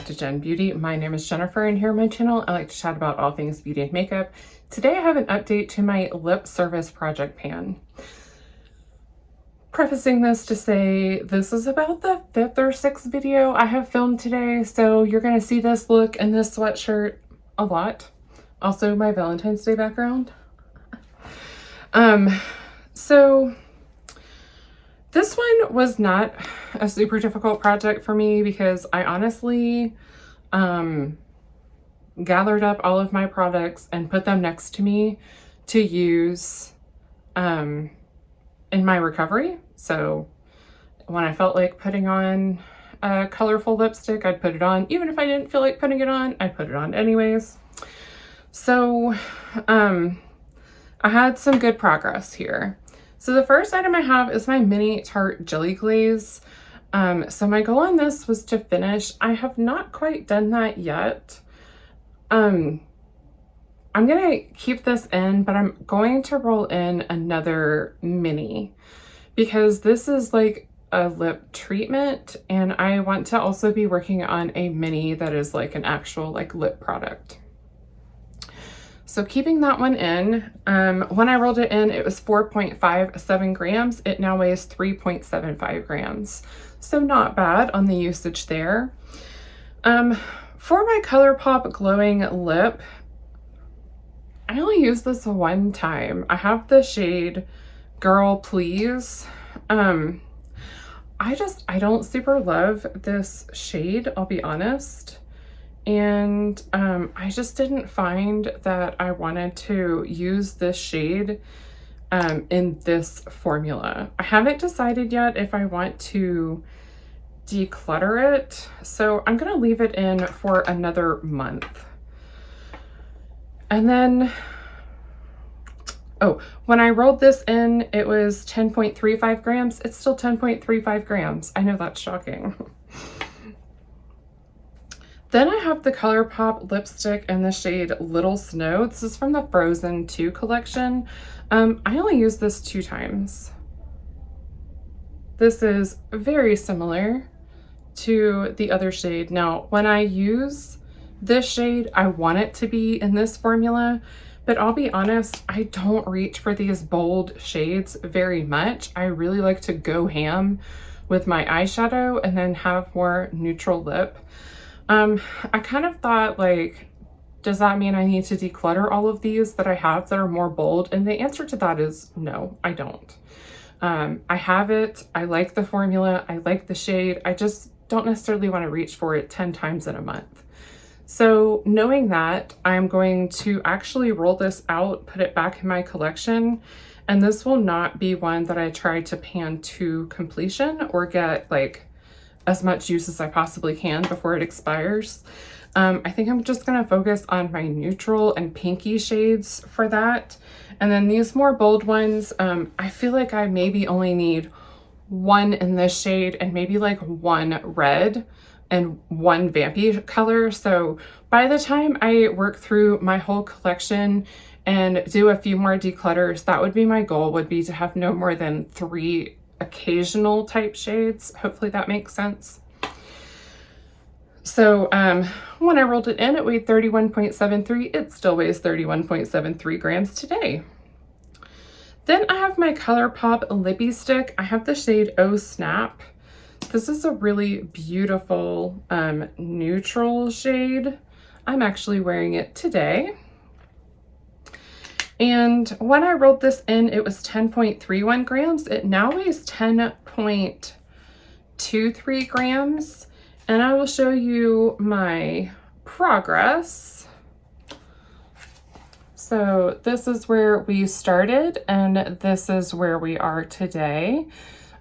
to Jen Beauty. My name is Jennifer, and here on my channel I like to chat about all things beauty and makeup. Today I have an update to my lip service project pan. Prefacing this to say this is about the 5th or 6th video I have filmed today, so you're going to see this look and this sweatshirt a lot. Also my Valentine's Day background. So this one was not a super difficult project for me because I honestly gathered up all of my products and put them next to me to use in my recovery. So when I felt like putting on a colorful lipstick, I'd put it on. Even if I didn't feel like putting it on, I'd put it on anyways. So I had some good progress here. So the first item I have is my mini Tarte Jelly Glaze. So my goal on this was to finish. I have not quite done that yet. I'm gonna keep this in, but I'm going to roll in another mini because this is like a lip treatment, and I want to also be working on a mini that is like an actual like lip product. So keeping that one in, when I rolled it in, it was 4.57 grams. It now weighs 3.75 grams. So not bad on the usage there. For my ColourPop Glowing Lip, I only used this one time. I have the shade Girl Please. I don't super love this shade, I'll be honest. And I just didn't find that I wanted to use this shade in this formula. I haven't decided yet if I want to declutter it, so I'm gonna leave it in for another month. And then, oh, when I rolled this in, it was 10.35 grams. It's still 10.35 grams. I know that's shocking. Then I have the ColourPop lipstick in the shade Little Snow. This is from the Frozen 2 collection. I only used this 2 times. This is very similar to the other shade. Now, when I use this shade, I want it to be in this formula, but I'll be honest, I don't reach for these bold shades very much. I really like to go ham with my eyeshadow and then have more neutral lip. I kind of thought, like, does that mean I need to declutter all of these that I have that are more bold? And the answer to that is no, I don't. I have it. I like the formula. I like the shade. I just don't necessarily want to reach for it 10 times in a month. So knowing that, I'm going to actually roll this out, put it back in my collection, and this will not be one that I try to pan to completion or get like as much use as I possibly can before it expires. I think I'm just gonna focus on my neutral and pinky shades for that. And then these more bold ones, I feel like I maybe only need one in this shade and maybe like one red and one vampy color. So by the time I work through my whole collection and do a few more declutters, that would be my goal, would be to have no more than 3 occasional type shades. Hopefully that makes sense. So when I rolled it in, it weighed 31.73. It still weighs 31.73 grams today. Then I have my ColourPop Lippy Stick. I have the shade Oh Snap. This is a really beautiful neutral shade. I'm actually wearing it today. And when I rolled this in, it was 10.31 grams. It now weighs 10.23 grams. And I will show you my progress. So this is where we started, and this is where we are today.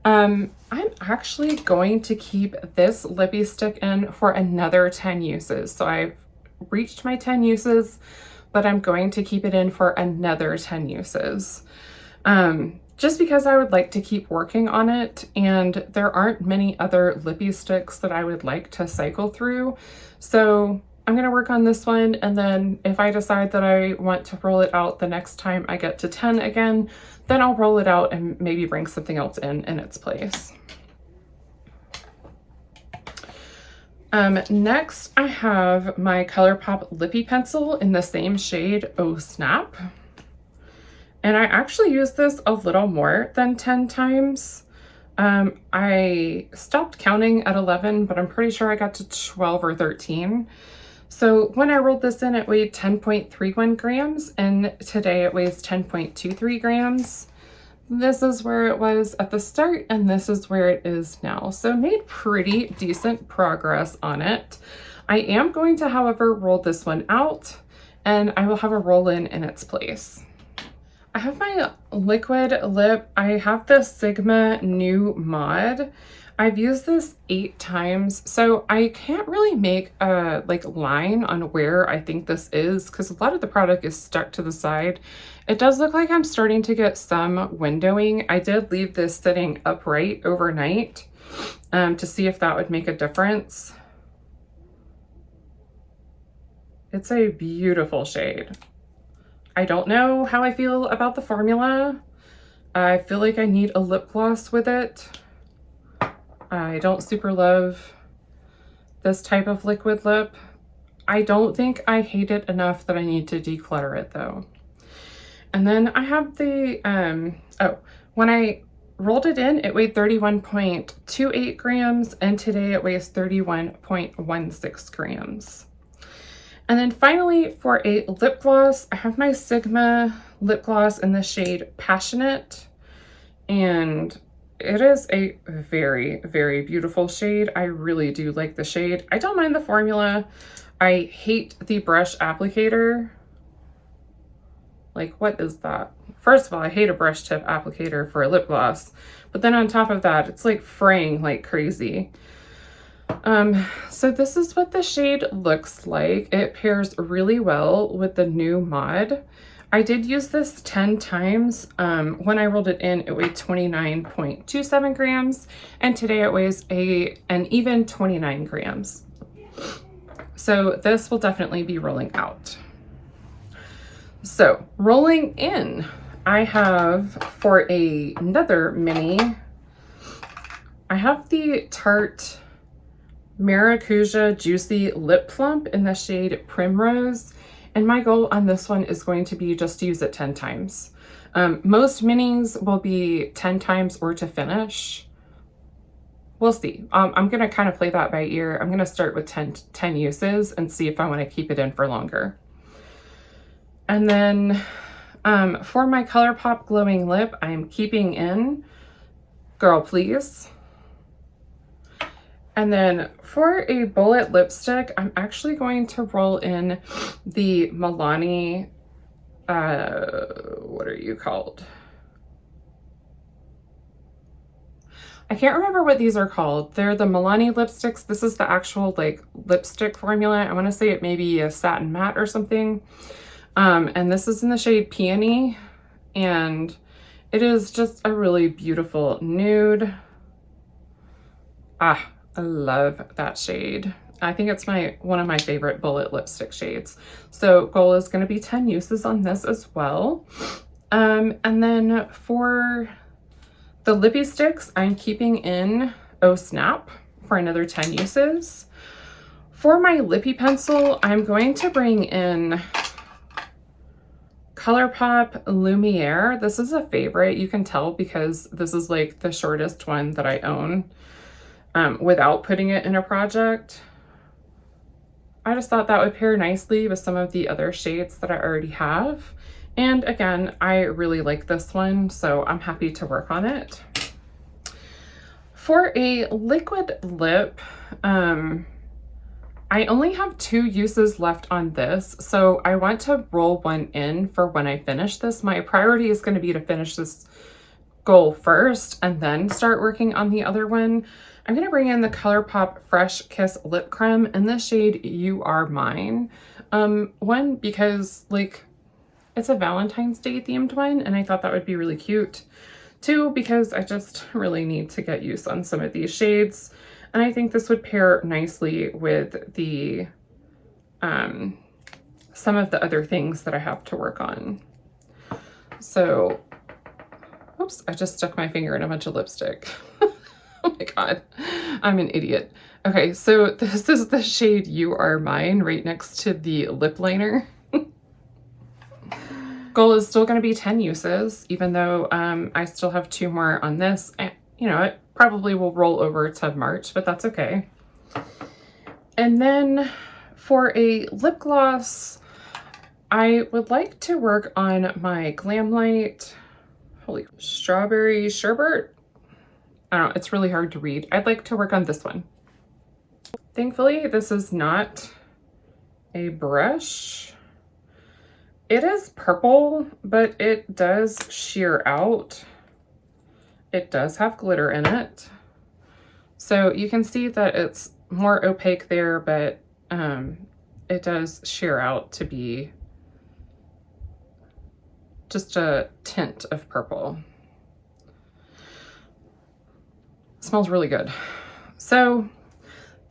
I'm actually going to keep this lippy stick in for another 10 uses. So I've reached my 10 uses, but I'm going to keep it in for another 10 uses. Just because I would like to keep working on it, and there aren't many other lippy sticks that I would like to cycle through. So I'm gonna work on this one, and then if I decide that I want to roll it out the next time I get to 10 again, then I'll roll it out and maybe bring something else in its place. Next, I have my ColourPop Lippy Pencil in the same shade, Oh Snap. And I actually used this a little more than 10 times. I stopped counting at 11, but I'm pretty sure I got to 12 or 13. So when I rolled this in, it weighed 10.31 grams, and today it weighs 10.23 grams. This is where it was at the start, and this is where it is now. So made pretty decent progress on it. I am going to, however, roll this one out, and I will have a roll in its place. I have my liquid lip. I have the Sigma New Mod. I've used this 8 times, so I can't really make a line on where I think this is because a lot of the product is stuck to the side. It does look like I'm starting to get some windowing. I did leave this sitting upright overnight to see if that would make a difference. It's a beautiful shade. I don't know how I feel about the formula. I feel like I need a lip gloss with it. I don't super love this type of liquid lip. I don't think I hate it enough that I need to declutter it though. And then I have the, when I rolled it in, it weighed 31.28 grams, and today it weighs 31.16 grams. And then finally, for a lip gloss, I have my Sigma lip gloss in the shade Passionate, and it is a very, very beautiful shade. I really do like the shade. I don't mind the formula. I hate the brush applicator. Like, what is that? First of all, I hate a brush tip applicator for a lip gloss, but then on top of that, it's like fraying like crazy. So this is what the shade looks like. It pairs really well with the new mod. I did use this 10 times. When I rolled it in, it weighed 29.27 grams, and today it weighs an even 29 grams. So this will definitely be rolling out. So rolling in, I have for another mini, I have the Tarte Maracuja Juicy Lip Plump in the shade Primrose, and my goal on this one is going to be just to use it 10 times. Most minis will be 10 times or to finish. We'll see. I'm gonna kind of play that by ear. I'm gonna start with 10 uses and see if I want to keep it in for longer. And then for my ColourPop Glowing Lip, I'm keeping in Girl Please. And then for a bullet lipstick, I'm actually going to roll in the Milani, what are you called? I can't remember what these are called. They're the Milani lipsticks. This is the actual like lipstick formula. I want to say it may be a satin matte or something. And this is in the shade Peony, and it is just a really beautiful nude. I love that shade. I think it's one of my favorite bullet lipstick shades. So goal is going to be 10 uses on this as well. And then for the lippy sticks, I'm keeping in Oh Snap for another 10 uses. For my lippy pencil, I'm going to bring in ColourPop Lumiere. This is a favorite. You can tell because this is like the shortest one that I own. Without putting it in a project. I just thought that would pair nicely with some of the other shades that I already have. And again, I really like this one, so I'm happy to work on it. For a liquid lip, I only have 2 uses left on this, so I want to roll one in for when I finish this. My priority is going to be to finish this goal first and then start working on the other one. I'm going to bring in the ColourPop Fresh Kiss Lip Creme in the shade You Are Mine. One, because like it's a Valentine's Day themed one and I thought that would be really cute. 2, because I just really need to get use on some of these shades. And I think this would pair nicely with the some of the other things that I have to work on. So, oops, I just stuck my finger in a bunch of lipstick. my God, I'm an idiot. Okay, so this is the shade You Are Mine right next to the lip liner. Goal is still going to be 10 uses, even though I still have 2 more on this. You know, it probably will roll over to March, but that's okay. And then for a lip gloss, I would like to work on my Glam Light, holy strawberry sherbet. I don't know, it's really hard to read. I'd like to work on this one. Thankfully, this is not a brush. It is purple, but it does sheer out. It does have glitter in it. So you can see that it's more opaque there, but it does sheer out to be just a tint of purple. It smells really good. So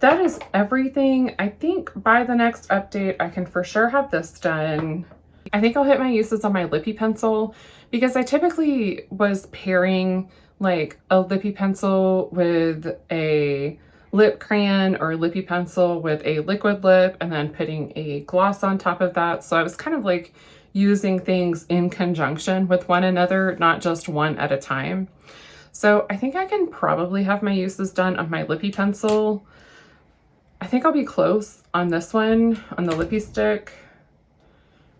that is everything. I think by the next update, I can for sure have this done. I think I'll hit my uses on my lippy pencil because I typically was pairing like a lippy pencil with a lip crayon or lippy pencil with a liquid lip and then putting a gloss on top of that. So I was kind of like using things in conjunction with one another, not just one at a time. So I think I can probably have my uses done on my lippy pencil. I think I'll be close on this one, on the lippy stick.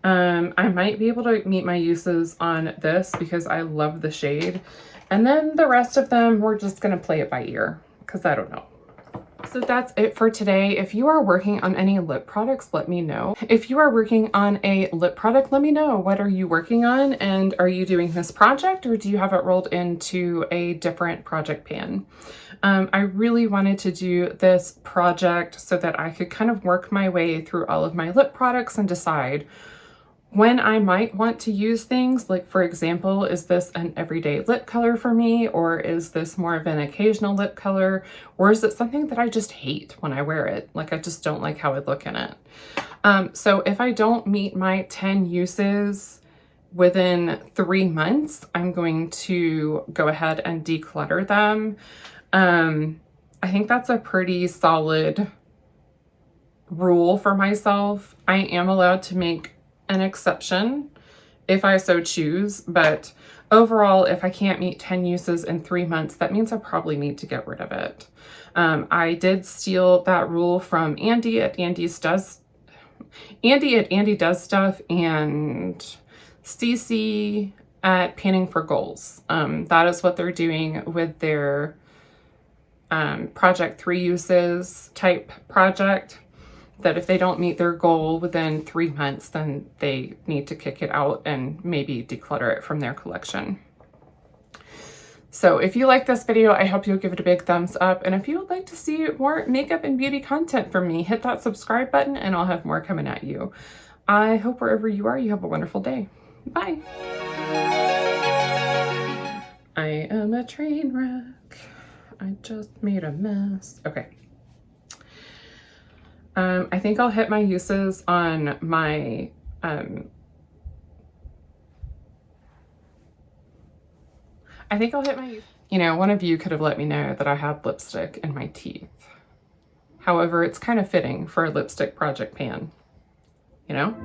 I might be able to meet my uses on this because I love the shade. And then the rest of them, we're just gonna play it by ear because I don't know. So that's it for today. If you are working on any lip products, let me know. If you are working on a lip product, let me know. What are you working on? And are you doing this project or do you have it rolled into a different project pan? I really wanted to do this project so that I could kind of work my way through all of my lip products and decide when I might want to use things. Like, for example, is this an everyday lip color for me? Or is this more of an occasional lip color? Or is it something that I just hate when I wear it? Like, I just don't like how I look in it. So if I don't meet my 10 uses within 3 months, I'm going to go ahead and declutter them. I think that's a pretty solid rule for myself. I am allowed to make an exception if I so choose, but overall, if I can't meet 10 uses in 3 months, that means I probably need to get rid of it. I did steal that rule from Andy at Andy Does Stuff and Cece at Panning for Goals. That is what they're doing with their project 3 uses type project. That if they don't meet their goal within 3 months, then they need to kick it out and maybe declutter it from their collection. So if you like this video, I hope you'll give it a big thumbs up. And if you would like to see more makeup and beauty content from me, hit that subscribe button and I'll have more coming at you. I hope wherever you are, you have a wonderful day. Bye. I am a train wreck. I just made a mess. Okay. I think I'll hit my uses on my, you know, one of you could have let me know that I had lipstick in my teeth. However, it's kind of fitting for a lipstick project pan, you know?